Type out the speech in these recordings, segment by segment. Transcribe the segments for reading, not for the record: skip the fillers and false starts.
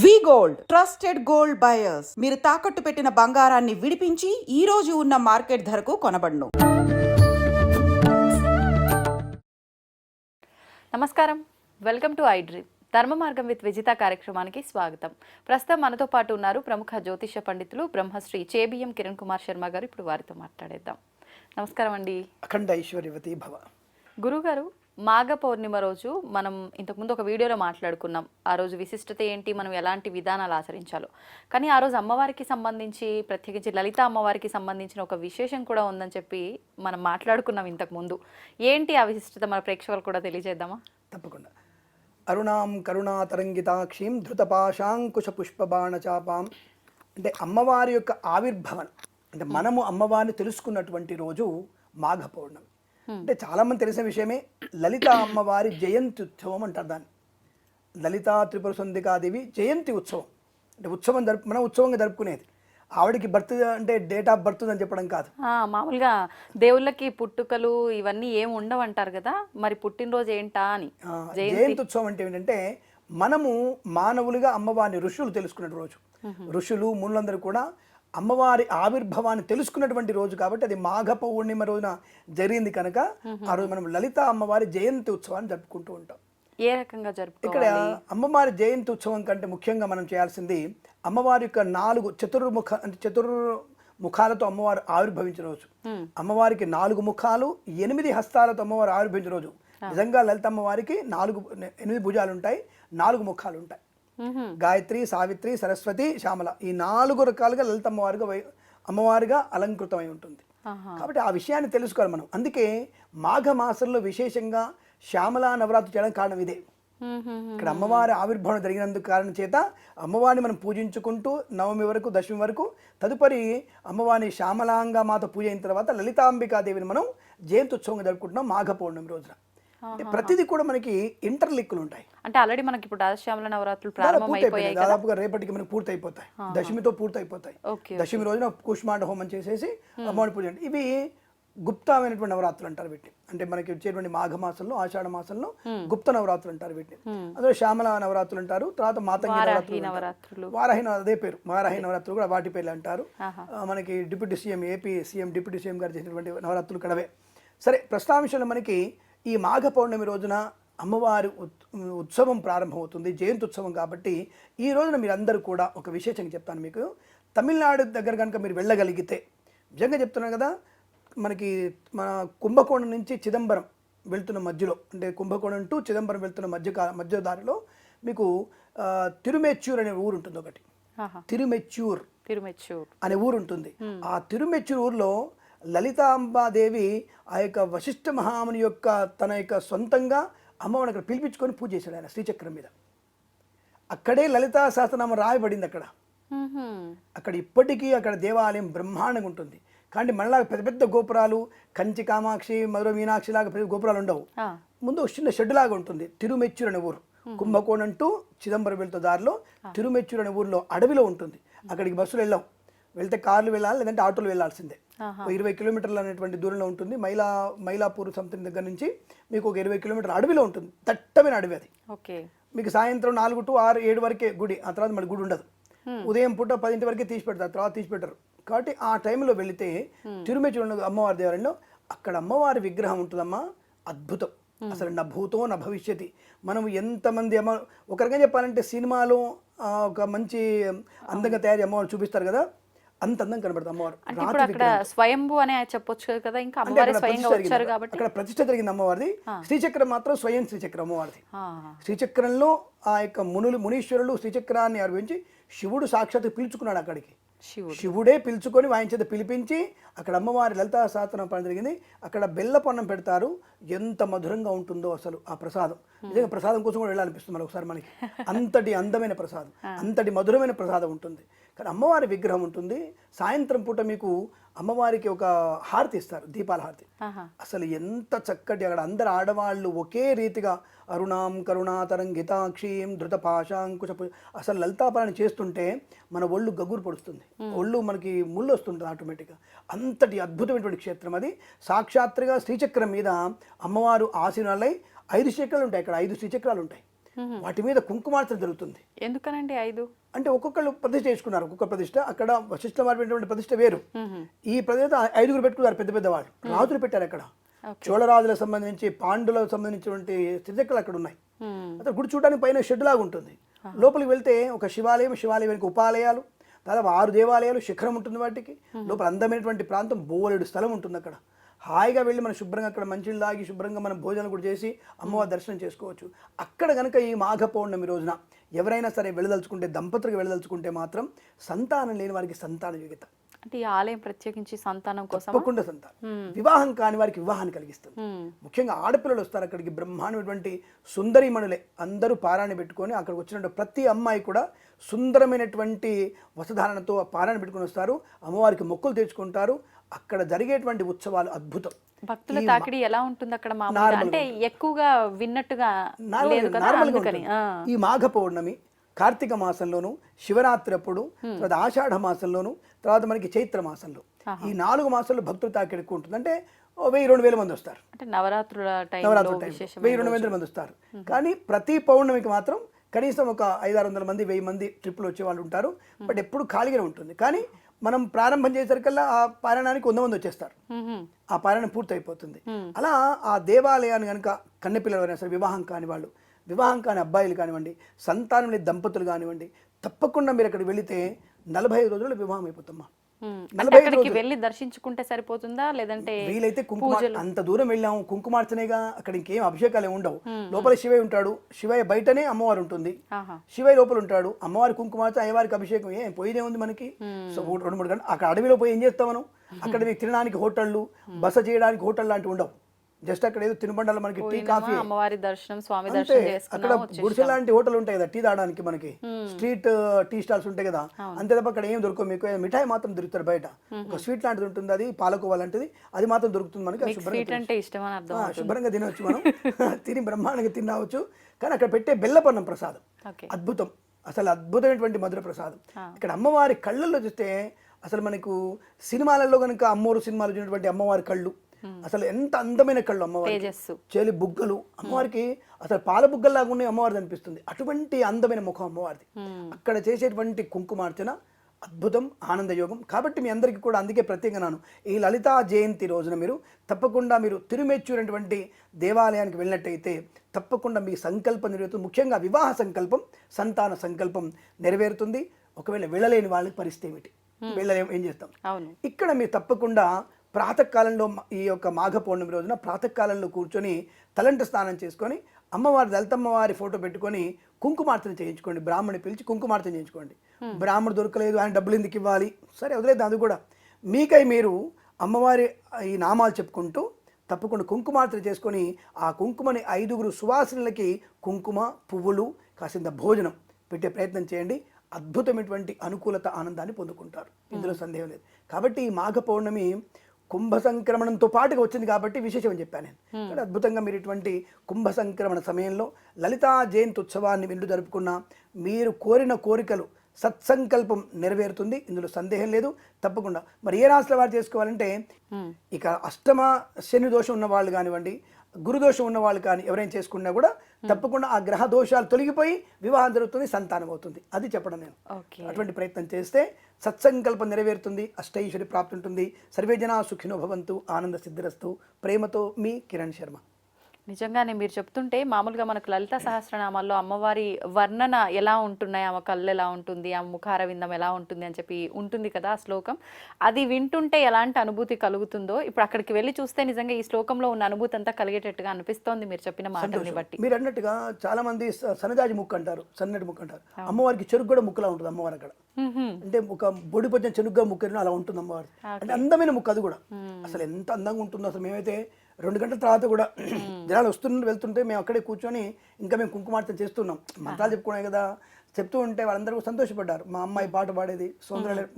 వి gold trusted gold buyers. మీరు తాకట్టు పెట్టిన బంగారాన్ని విడిపించి ఈ రోజు ఉన్న మార్కెట్ ధరకు కొనబడును. నమస్కారం, వెల్కమ్ టు ఐ డ్రీమ్. ధర్మ మార్గం విత్ విజిత కార్యక్రమానికి స్వాగతం. ప్రస్తుతం మనతో పాటు ఉన్నారు ప్రముఖ జ్యోతిష పండితులు బ్రహ్మశ్రీ చేబిఎం కిరణ్ కుమార్ శర్మ గారు. ఇప్పుడు వారితో మాట్లాడేద్దాం. నమస్కారం అండి. అఖండ ఐశ్వర్యవతి భవ. గురుగారు, మాఘ పౌర్ణిమ రోజు మనం ఇంతకుముందు ఒక వీడియోలో మాట్లాడుకున్నాం. ఆ రోజు విశిష్టత ఏంటి, మనం ఎలాంటి విధానాలు ఆచరించాలో. కానీ ఆ రోజు అమ్మవారికి సంబంధించి, ప్రత్యేకించి లలిత అమ్మవారికి సంబంధించిన ఒక విశేషం కూడా ఉందని చెప్పి మనం మాట్లాడుకున్నాం ఇంతకుముందు. ఏంటి ఆ విశిష్టత, మన ప్రేక్షకులు కూడా తెలియజేద్దామా? తప్పకుండా. అరుణాం కరుణాతరంగితాక్షీం ధృతపాశాంకుశ పుష్పబాణచాపాం. అంటే అమ్మవారి యొక్క ఆవిర్భవనం, అంటే మనము అమ్మవారిని తెలుసుకున్నటువంటి రోజు మాఘ పౌర్ణమి. అంటే చాలామంది తెలిసిన విషయమే. లలిత అమ్మవారి జయంతి ఉత్సవం అంటారు దాన్ని. లలితా త్రిపుర సుందరికాదేవి జయంతి ఉత్సవం. అంటే ఉత్సవం మనం ఉత్సవంగా జరుపుకునేది. ఆవిడకి బర్త్ అంటే డేట్ ఆఫ్ బర్త్ అని చెప్పడం కాదు. మామూలుగా దేవుళ్ళకి పుట్టుకలు ఇవన్నీ ఏమి ఉండవంటారు కదా, మరి పుట్టినరోజు ఏంటా అని. జయంతి ఉత్సవం అంటే ఏంటంటే మనము మానవులుగా అమ్మవారిని ఋషులు తెలుసుకున్న రోజు. ఋషులు మునులందరూ కూడా అమ్మవారి ఆవిర్భావాన్ని తెలుసుకున్నటువంటి రోజు కాబట్టి అది మాఘ పౌర్ణిమ రోజున జరిగింది కనుక ఆ రోజు మనం లలిత అమ్మవారి జయంతి ఉత్సవాన్ని జరుపుకుంటూ ఉంటాం. ఏ రకంగా జరుపుకోవాలి? ఇక్కడ అమ్మవారి జయంతి ఉత్సవం కంటే ముఖ్యంగా మనం చేయాల్సింది అమ్మవారి యొక్క 4 చతుర్ముఖాలతో అమ్మవారు ఆవిర్భవించిన రోజు. అమ్మవారికి 4 ముఖాలు 8 హస్తాలతో అమ్మవారు ఆవిర్భవించిన రోజు. నిజంగా లలిత అమ్మవారికి 8 భుజాలు ఉంటాయి, 4 ముఖాలు ఉంటాయి. గాయత్రి, సావిత్రి, సరస్వతి, శ్యామల, ఈ 4 రకాలుగా లలిత అమ్మవారిగా అలంకృతమై ఉంటుంది. కాబట్టి ఆ విషయాన్ని తెలుసుకోవాలి మనం. అందుకే మాఘ మాసంలో విశేషంగా శ్యామలా నవరాత్రి చేయడం కారణం ఇదే. ఇక్కడ అమ్మవారి ఆవిర్భావం జరిగినందుకు కారణం చేత అమ్మవారిని మనం పూజించుకుంటూ నవమి వరకు, దశమి వరకు, తదుపరి అమ్మవారిని శ్యామలాంగా మాత పూజ అయిన తర్వాత లలితాంబికాదేవిని మనం జయంతి ఉత్సవంగా జరుపుకుంటున్నాం మాఘ పౌర్ణమి రోజున. ప్రతిదీ కూడా మనకి ఇంటర్ లింకులు ఉంటాయి. అంటే ఆల్రెడీ మనకి ఇప్పుడు శ్యామల నవరాత్రులు ప్రారంభమైపోయాయి, దాదాపుగా రేపటికి మనకి పూర్తి అయిపోతాయి, దశమితో పూర్తి అయిపోతాయి. దశమి రోజున కూష్మాండ హోమం చేసేసి అమ్మవారిని పూజ. ఇవి గుప్తమైనటువంటి నవరాత్రులు అంటారు వీటిని. అంటే మనకి వచ్చేటువంటి మాఘ మాసంలో, ఆషాఢ మాసంలో గుప్త నవరాత్రులు అంటారు వీటిని. అందులో శ్యామల నవరాత్రులు అంటారు, తర్వాత మాతంగి నవరాత్రులు, వారాహి అదే పేరు, వారాహి నవరాత్రులు కూడా వాటి పేర్లు అంటారు. మనకి deputy CM, AP CM deputy CM గారు చేసినటువంటి నవరాత్రులు కడవే. సరే, ప్రస్తావించడంలో మనకి ఈ మాఘ పౌర్ణమి రోజున అమ్మవారి ఉత్సవం ప్రారంభమవుతుంది, జయంతి ఉత్సవం. కాబట్టి ఈ రోజున మీరందరూ కూడా ఒక విశేషంగా చెప్తాను మీకు. తమిళనాడు దగ్గర కనుక మీరు వెళ్ళగలిగితే, నిజంగా చెప్తున్నాను కదా, మనకి మన కుంభకోణం నుంచి చిదంబరం వెళ్తున్న మధ్యలో, అంటే కుంభకోణం టు చిదంబరం వెళ్తున్న మధ్య దారిలో మీకు తిరుమెచ్చూర్ అనే ఊరు ఉంటుంది ఒకటి. తిరుమెచ్చూర్ అనే ఊరు ఉంటుంది. ఆ తిరుమెచ్చూర్ ఊర్లో లలితాంబాదేవి ఆ యొక్క వశిష్ఠ మహాముని యొక్క తన యొక్క సొంతంగా అమ్మవారిని అక్కడ పిలిపించుకొని పూజ చేశాడు ఆయన శ్రీచక్రం మీద. అక్కడే లలితా సహస్రనామం రాయబడింది. అక్కడ ఇప్పటికీ అక్కడ దేవాలయం బ్రహ్మాండంగా ఉంటుంది. కానీ మళ్ళా పెద్ద పెద్ద గోపురాలు, కంచి కామాక్షి, మధుర మీనాక్షి లాగా పెద్ద గోపురాలు ఉండవు. ముందు చిన్న షెడ్ లాగా ఉంటుంది. తిరుమెచ్చూర్ అనే ఊరు, కుంభకోణం టు చిదంబరం వెళ్తే దారిలో తిరుమెచ్చూర్ అనే ఊరిలో అడవిలో ఉంటుంది. అక్కడికి బస్సులు వెళ్తే కార్లు వెళ్ళాలి, లేదంటే ఆటోలు వెళ్ళాల్సిందే. 20 కిలోమీటర్లు అనేటువంటి దూరంలో ఉంటుంది. మైలాపూర్ సంథింగ్ దగ్గర నుంచి మీకు ఒక 20 కిలోమీటర్ల అడవిలో ఉంటుంది. దట్టమైన అడవి అది. మీకు సాయంత్రం 4 to 6, 7 వరకే గుడి, ఆ తర్వాత మళ్ళీ గుడి ఉండదు. ఉదయం పూట 10 వరకే తీసి పెడతారు, తర్వాత తీసి పెట్టరు. కాబట్టి ఆ టైంలో వెళితే తిరుమెచ్చూరు అమ్మవారి దేవాలయంలో అక్కడ అమ్మవారి విగ్రహం ఉంటుందమ్మా. అద్భుతం. అసలు నా భూతో నా భవిష్యతి. మనం ఎంతమంది ఒక రకంగా చెప్పాలంటే సినిమాలో ఒక మంచి అందంగా తయారు అమ్మవారు చూపిస్తారు కదా, అంత అందం కనబడుతుంది అమ్మవారు. స్వయంభూ అనే చెప్పొచ్చు కదా, ఇంకా అమ్మవారి స్వయంగా వచ్చారు కాబట్టి అక్కడ ప్రతిష్ఠ జరిగింది అమ్మవారిది. శ్రీచక్రం మాత్రం స్వయం శ్రీచక్రం అమ్మవారిది. శ్రీచక్రంలో ఆ యొక్క మునీశ్వరులు శ్రీచక్రాన్ని అనుభవించి శివుడు సాక్షాత్ పిలుచుకున్నాడు అక్కడికి. శివుడే పిలుచుకొని వాయించేది పిలిపించి అక్కడ అమ్మవారి లలితా సహస్రనామ పాఠం జరిగింది. అక్కడ బెల్లపన్నం పెడతారు. ఎంత మధురంగా ఉంటుందో అసలు ఆ ప్రసాదం. నిజంగా ప్రసాదం కోసం కూడా వెళ్ళాలనిపిస్తుంది ఒకసారి మనకి. అంతటి అందమైన ప్రసాదం, అంతటి మధురమైన ప్రసాదం ఉంటుంది. కానీ అమ్మవారి విగ్రహం ఉంటుంది. సాయంత్రం పూట మీకు అమ్మవారికి ఒక హారతి ఇస్తారు, దీపాల హారతి. అసలు ఎంత చక్కటి, అక్కడ అందరు ఆడవాళ్ళు ఒకే రీతిగా అరుణాం కరుణాతరంగితాక్షీం ధృతపాశాంకుశ, అసలు లలితాపరాన్ని చేస్తుంటే మన ఒళ్ళు గగురు పడుస్తుంది, ఒళ్ళు మనకి ముళ్ళు వస్తుంటుంది ఆటోమేటిక్గా. అంతటి అద్భుతమైనటువంటి క్షేత్రం అది. సాక్షాత్తుగా శ్రీచక్రం మీద అమ్మవారు ఆసీనాలై 5 చక్రాలు ఉంటాయి. అక్కడ 5 శ్రీచక్రాలు ఉంటాయి. వాటి మీద కుంకుమార్చన జరుగుతుంది. ఎందుకనండి 5? అంటే ఒక్కొక్కళ్ళు ప్రతిష్ఠ చేసుకున్నారు, ఒక్కొక్క ప్రతిష్ఠ. అక్కడ వశిష్ఠ వారు పెట్టినటువంటి ప్రతిష్ఠ వేరు. ఈ ప్రతిష్ఠ 5గురు పెట్టుకున్నారు, పెద్ద పెద్ద వాళ్ళు రాజులు పెట్టారు అక్కడ. చోళరాజులకు సంబంధించి, పాండులకు సంబంధించినటువంటి స్థితికలు అక్కడ ఉన్నాయి. అక్కడ గుడి చూడడానికి పైన షెడ్ లాగా ఉంటుంది. లోపలికి వెళ్తే ఒక శివాలయం వెనుక ఉపాలయాలు, దాదాపు 6 దేవాలయాలు, శిఖరం ఉంటుంది వాటికి. లోపల అందమైనటువంటి ప్రాంతం, బోలెడు స్థలం ఉంటుంది అక్కడ. హాయిగా వెళ్ళి మనం శుభ్రంగా అక్కడ మంచిలు తాగి శుభ్రంగా మనం భోజనం కూడా చేసి అమ్మవారి దర్శనం చేసుకోవచ్చు. అక్కడ కనుక ఈ మాఘ పౌర్ణమి రోజున ఎవరైనా సరే వెళ్ళదలుచుకుంటే, దంపతులకు వెళ్ళదలుచుకుంటే మాత్రం సంతానం లేని వారికి సంతాన యోగ్యత. అంటే ఈ ఆలయం ప్రత్యేకించి సంతానం కోసం తప్పకుండా సంతానం, వివాహం కాని వారికి వివాహాన్ని కలిగిస్తుంది. ముఖ్యంగా ఆడపిల్లలు వస్తారు అక్కడికి, బ్రహ్మాండమైనటువంటి సుందరీమణులే అందరూ పారాయణ పెట్టుకొని అక్కడికి వచ్చినట్టు ప్రతి అమ్మాయి కూడా సుందరమైనటువంటి వస్త్రధారణతో పారాయణ పెట్టుకొని వస్తారు, అమ్మవారికి మొక్కులు తెచ్చుకుంటారు. అక్కడ జరిగేటువంటి ఉత్సవాలు అద్భుతం. భక్తుల తాకిడి ఎలా ఉంటుంది అక్కడ? మామూలుగా అంటే ఎక్కువగా విన్నట్టుగా లేదు కదా, అందుకని. ఈ మాఘ పౌర్ణమి కార్తీక మాసంలోను, శివరాత్రి అప్పుడు, తర్వాత ఆషాఢ మాసంలోను, తర్వాత మనకి చైత్ర మాసంలో, ఈ 4 మాసాల్లో భక్తుల తాకిడి ఎక్కువ ఉంటుంది. అంటే 1000-2000 మంది వస్తారు. అంటే నవరాత్రుల టైం 1000-2000 మంది వస్తారు. కానీ ప్రతి పౌర్ణమికి మాత్రం కనీసం ఒక 500-600 మంది, 1000 మంది ట్రిప్లు వచ్చే వాళ్ళు ఉంటారు. బట్ ఎప్పుడు ఖాళీగానే ఉంటుంది. కానీ మనం ప్రారంభం చేసేసరికల్లా ఆ పారాయణానికి 100 మంది వచ్చేస్తారు. ఆ పారాయణం పూర్తి అయిపోతుంది. అలా ఆ దేవాలయాన్ని కనుక కన్నెపిల్లలైనా సరే, వివాహం కాని వాళ్ళు, వివాహం కాని అబ్బాయిలు కానివ్వండి, సంతానం లేని దంపతులు కానివ్వండి, తప్పకుండా మీరు అక్కడికి వెళితే 45 రోజుల్లో వివాహం అయిపోతామ్మా. అక్కడికి వెళ్ళి దర్శించుకుంటే సరిపోతుందా, లేదంటే వీలైతే కుంకుమ, అంత దూరం వెళ్ళాము కుంకుమార్చనేగా, అక్కడ ఇంకేం అభిషేకాలు ఉండవు. లోపల శివయ్య ఉంటాడు, శివయ్య బయటనే అమ్మవారు ఉంటుంది, శివయ్య లోపల ఉంటాడు. అమ్మవారి కుంకుమార్చన, అయ్యవారికి అభిషేకం, ఏం పోయిదే ఉంది మనకి. సో 2-3 గంటలు అక్కడ అడవిలో పోయి ఏం చేస్తాం మనం? అక్కడ మీకు తినడానికి హోటళ్ళు, బస చేయడానికి హోటల్ లాంటివి ఉండవు. జస్ట్ అక్కడ ఏదో తినుబండాలు, మనకి టీ, కాఫీ, అమ్మవారి దర్శనం, స్వామి దర్శనం అక్కడ గుడిసె లాంటి హోటల్ ఉంటాయి కదా టీ తాగడానికి, మనకి స్ట్రీట్ టీ స్టాల్స్ ఉంటాయి కదా, అంతే తప్ప అక్కడ ఏం దొరకవు. మీకు మిఠాయి మాత్రం దొరుకుతారు బయట, ఒక స్వీట్ లాంటిది ఉంటుంది, అది పాలకోవా లాంటిది, అది మాత్రం దొరుకుతుంది మనకి. శుభ్రంగా తినవచ్చు మనం, తిని బ్రహ్మాండంగా తినవచ్చు. కానీ అక్కడ పెట్టే బెల్లపన్నం ప్రసాదం అద్భుతం, అసలు అద్భుతమైనటువంటి మధుర ప్రసాదం. ఇక్కడ అమ్మవారి కళ్ళల్లో చూస్తే అసలు మనకు సినిమాలలో కనుక అమ్మోరు సినిమాలు చూసినటువంటి అమ్మవారి కళ్ళు, అసలు ఎంత అందమైన కళ్ళు అమ్మవారి, చేలి బుగ్గలు, అమ్మవారికి అసలు పాల బుగ్గల్లాగా ఉన్నాయి అమ్మవారిది అనిపిస్తుంది. అటువంటి అందమైన ముఖం అమ్మవారిది. అక్కడ చేసేటువంటి కుంకుమార్చన అద్భుతం, ఆనందయోగం. కాబట్టి మీ అందరికీ కూడా అందుకే ప్రత్యేకంగా ఈ లలితా జయంతి రోజున మీరు తప్పకుండా మీరు తిరుమెచ్చూరినటువంటి దేవాలయానికి వెళ్ళినట్టయితే తప్పకుండా మీ సంకల్పం నెరవేరుతుంది. ముఖ్యంగా వివాహ సంకల్పం, సంతాన సంకల్పం నెరవేరుతుంది. ఒకవేళ వెళ్ళలేని వాళ్ళకి పరిస్థితి ఏమిటి? వెళ్ళలేం, ఏం చేస్తాం? ఇక్కడ మీరు తప్పకుండా ప్రాతకాలంలో, ఈ యొక్క మాఘ పౌర్ణమి రోజున ప్రాతకాలంలో కూర్చొని తలంట స్నానం చేసుకొని అమ్మవారి, లలితమ్మవారి ఫోటో పెట్టుకొని కుంకుమార్చన చేయించుకోండి. బ్రాహ్మణి పిలిచి కుంకుమార్చన చేయించుకోండి. బ్రాహ్మణుడు దొరకలేదు, ఆయన డబ్బులు ఎందుకు ఇవ్వాలి? సరే వదిలేదు, అది కూడా మీకై మీరు అమ్మవారి ఈ నామాలు చెప్పుకుంటూ తప్పకుండా కుంకుమార్చన చేసుకొని ఆ కుంకుమని 5గురు సువాసనలకి కుంకుమ, పువ్వులు, కాసింత భోజనం పెట్టే ప్రయత్నం చేయండి. అద్భుతమైనటువంటి అనుకూలత, ఆనందాన్ని పొందుకుంటారు, ఇందులో సందేహం లేదు. కాబట్టి ఈ మాఘ పౌర్ణమి కుంభ సంక్రమణంతో పాటుగా వచ్చింది కాబట్టి విశేషం అని చెప్పాను నేను. అద్భుతంగా మీరు ఇటువంటి కుంభ సంక్రమణ సమయంలో లలితా జయంతి ఉత్సవాన్ని విందు జరుపుకున్న మీరు కోరిన కోరికలు, సత్సంకల్పం నెరవేరుతుంది, ఇందులో సందేహం లేదు. తప్పకుండా మరి ఏ రాశుల వారు చేసుకోవాలంటే, ఇక అష్టమ శని దోషం ఉన్న వాళ్ళు కానివ్వండి, గురుదోషం ఉన్న వాళ్ళు కానీ ఎవరైనా చేసుకున్నా కూడా తప్పకుండా ఆ గ్రహ దోషాలు తొలగిపోయి వివాహం జరుగుతుంది, సంతానం అవుతుంది. అది చెప్పడం నేను. అటువంటి ప్రయత్నం చేస్తే సత్సంకల్పం నెరవేరుతుంది, అష్టైశ్వర్య ప్రాప్తి ఉంటుంది. సర్వే జనా సుఖినో భవంతు, ఆనంద సిద్ధిరస్తు. ప్రేమతో మీ కిరణ్ శర్మ. నిజంగానే మీరు చెప్తుంటే మామూలుగా మనకు లలిత సహస్రనామాల్లో అమ్మవారి వర్ణన ఎలా ఉంటున్నాయి, ఆమె కళ్ళు ఎలా ఉంటుంది, ఆమె ముఖార విందం ఎలా ఉంటుంది అని చెప్పి ఉంటుంది కదా ఆ శ్లోకం. అది వింటుంటే ఎలాంటి అనుభూతి కలుగుతుందో ఇప్పుడు అక్కడికి వెళ్ళి చూస్తే నిజంగా ఈ శ్లోకంలో ఉన్న అనుభూతి అంతా కలిగేటట్టుగా అనిపిస్తోంది మీరు చెప్పిన మాటల్ని బట్టి. మీరు అన్నట్టుగా చాలా మంది సన్నజాజి ముక్కు అంటారు, సన్నటి ముక్కు అంటారు. అమ్మవారికి చెరుకు కూడా ముక్కులా ఉంటుంది అమ్మవారి అక్కడ. అంటే ఒక బొడి పొచ్చిన చెరుగ్గా ముక్కు అలా ఉంటుంది అమ్మవారి. అంటే అందమైన ముక్కు అది కూడా. అసలు ఎంత అందంగా ఉంటుందో అసలు. మేమైతే 2 గంటల తర్వాత కూడా జనాలు వెళ్తుంటే మేము అక్కడే కూర్చొని ఇంకా మేము కుంకుమార్చన చేస్తున్నాం. మంత్రాలు చెప్పుకున్నాయి కదా, చెప్తూ ఉంటే వాళ్ళందరూ సంతోషపడ్డారు. మా అమ్మాయి పాట పాడేది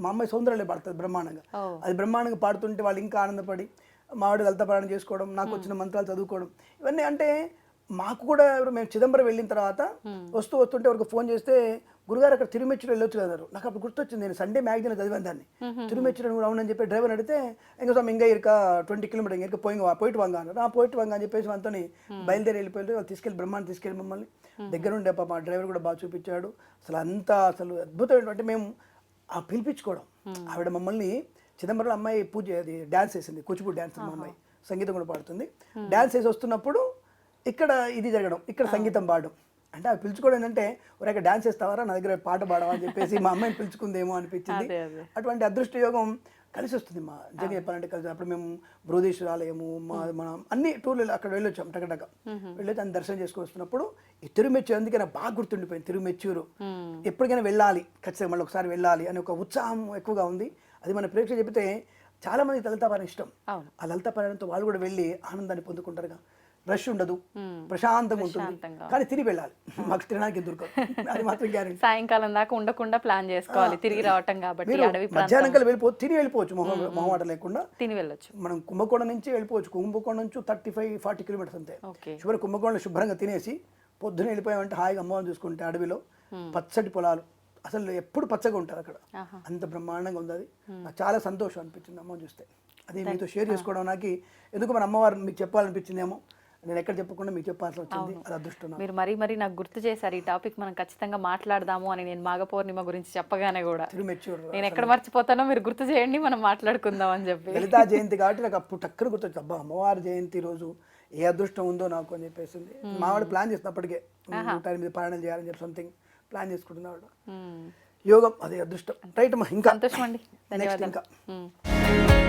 మా అమ్మాయి సౌందర్యాలే పాడుతుంది బ్రహ్మాండంగా. అది బ్రహ్మాండంగా పాడుతుంటే వాళ్ళు ఇంకా ఆనందపడి మావాడు లలిత పారాయణ చేసుకోవడం, నాకు వచ్చిన మంత్రాలు చదువుకోవడం, ఇవన్నీ. అంటే మాకు కూడా మేము చిదంబరం వెళ్ళిన తర్వాత వస్తుంటే ఎవరికి ఫోన్ చేస్తే గురుగారు అక్కడ తిరుమెచ్చూరు వెళ్ళొచ్చు కదా అన్నారు. నాకు అప్పుడు గుర్తొచ్చింది, నేను సండే మ్యాగజైన్ చదివాను దాన్ని. తిరుమెచ్చూరు కూడా అవునని చెప్పి డ్రైవర్ అడిగితే ఇంకా స్వామి ఇంకా ఇరుక 20 కిలోమీటర్ ఇంకా పోయిట్ వంగ అన్నారు. పోయిట్ వంగ అని చెప్పేసి మనతో బయలుదేరి వెళ్ళిపోయి వాళ్ళు తీసుకెళ్ళి బ్రహ్మాండ తీసుకెళ్ళి మమ్మల్ని దగ్గర ఉండే పాప మా డ్రైవర్ కూడా బాగా చూపించాడు. అసలు అంతా అసలు అద్భుతమైన అంటే మేము ఆ పిలిపించుకోవడం. ఆవిడ మమ్మల్ని చిదంబరంలో అమ్మాయి పూజ అది డ్యాన్స్ వేసింది, కూచిపూడి డ్యాన్స్, మా అమ్మాయి సంగీతం కూడా పాడుతుంది. డ్యాన్స్ వేసి వస్తున్నప్పుడు ఇక్కడ ఇది జరగడం, ఇక్కడ సంగీతం పాడడం. అంటే అవి పిలుచుకోవడం ఏంటంటే ఒక డాన్స్ వేస్తావారా నా దగ్గర పాట పాడవా అని చెప్పేసి మా అమ్మాయిని పిలుచుకుందేమో అనిపించింది. అటువంటి అదృష్ట యోగం కలిసి వస్తుంది మా నిజంగా చెప్పాలంటే. కలిసి అప్పుడు మేము బృహదీశ్వర ఆలయము మనం అన్ని టూర్లు అక్కడ వెళ్ళొచ్చాం. టకటక వెళ్ళొచ్చి అని దర్శనం చేసుకొని వస్తున్నప్పుడు ఈ తిరుమెచ్చూరు, అందుకే నాకు బాగా గుర్తుండిపోయింది తిరుమెచ్చూరు. ఎప్పటికైనా వెళ్ళాలి, ఖచ్చితంగా మళ్ళీ ఒకసారి వెళ్ళాలి అని ఒక ఉత్సాహం ఎక్కువగా ఉంది. అది మన ప్రేక్షకులు చెబితే చాలా మంది లలితాపారాయణం ఇష్టం. ఆ లలితాపారాయణంతో వాళ్ళు కూడా వెళ్ళి ఆనందాన్ని పొందుకుంటారుగా. రష్ ఉండదు, ప్రశాంతంగా ఉంటుంది, కానీ తిరిగి వెళ్ళాలి. మాకు తినడానికి దొరకదు, అది మాత్రం గ్యారెంటీ. సాయంకాలం దాకా ఉండకుండా ప్లాన్ చేసుకోవాలి తిరిగి రావటం కాబట్టి. మధ్యాహ్నం కల్లా తిరిగి వెళ్ళిపోవచ్చు, మొహమాట లేకుండా తిని వెళ్ళొచ్చు. మనం కుంభకోణం నుంచి వెళ్ళిపోవచ్చు. కుంభకోణం నుంచి 35-40 కిలోమీటర్స్ అంతే. చివరి కుంభకోణంలో శుభ్రంగా తినేసి పొద్దున వెళ్ళిపోయామంటే హాయిగా అమ్మవారిని చూసుకుంటే అడవిలో పచ్చటి పొలాలు, అసలు ఎప్పుడు పచ్చగా ఉంటుంది అక్కడ, అంత బ్రహ్మాండంగా ఉంది. అది నాకు చాలా సంతోషం అనిపించింది అమ్మని చూస్తే. అది మీతో షేర్ చేసుకోవడం నాకు ఎందుకు మన అమ్మవారు మీకు చెప్పాలనిపించిందేమో, నేను ఎక్కడ చెప్పకుండా మీకు చెప్పాల్సి వచ్చింది. అది అదృష్టం. మీరు మరీ నాకు గుర్తు చేశారు ఈ టాపిక్ మనం ఖచ్చితంగా మాట్లాడదాము అని. నేను మాఘ పౌర్ణిమ గురించి చెప్పగానే కూడా తిరుమెచ్చూరు నేను ఎక్కడ మర్చిపోతానో మీరు గుర్తు చేయండి, మనం మాట్లాడుకుందాం అని చెప్పి. లలితా జయంతి కాబట్టి నాకు అప్పుడు టక్కన గుర్తొచ్చింది, అబ్బా అమ్మవారి జయంతి రోజు ఏ అదృష్టం ఉందో నాకు అని చెప్పేసింది. మావాడు ప్లాన్ చేసినప్పటికే 108 పారాయణాలు చేయాలని చెప్పి సంథింగ్ ప్లాన్ చేసుకుంటున్నాడు. యోగం, అది అదృష్టం. రైట్ అమ్మా, ఇంకా సంతోషం అండి, నెక్స్ట్ ఇంకా ధన్యవాదాలు.